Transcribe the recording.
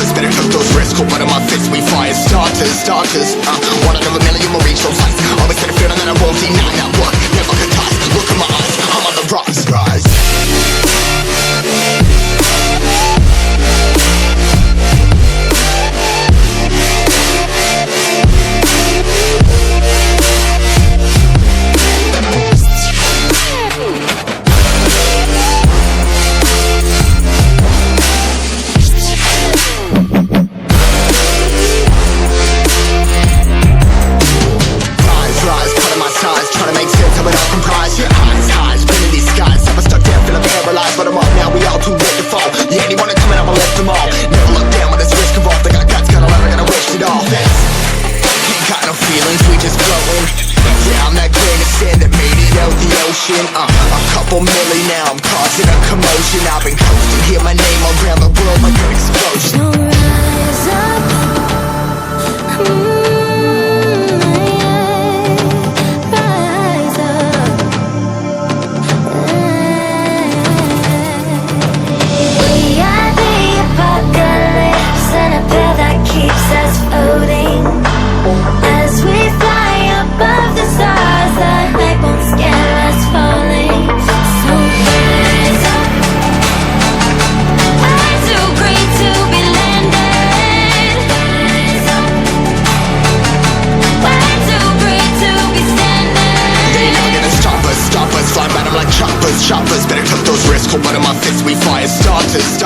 choppers, better cook those risks. Cool, one of my fists, we fire starters. One out of a million will reach those heights. Always had a feeling that I won't deny that work. Never could toss. Look in my eyes, I'm on the rocks, guys. A couple milli now, I'm causing a commotion. I've been coasting, hear my name around the world like an explosion. So rise up, rise up. We are the apocalypse, and a path that keeps us floating. As we fly above the stars, the hype won't scare us falling. So rise up. I'm too great to be landed. Rise up. I'm too great to be standing. They ain't never gonna stop us. Fly by them like choppers. Better cook those risks. Cold one of my fists, we fire starters.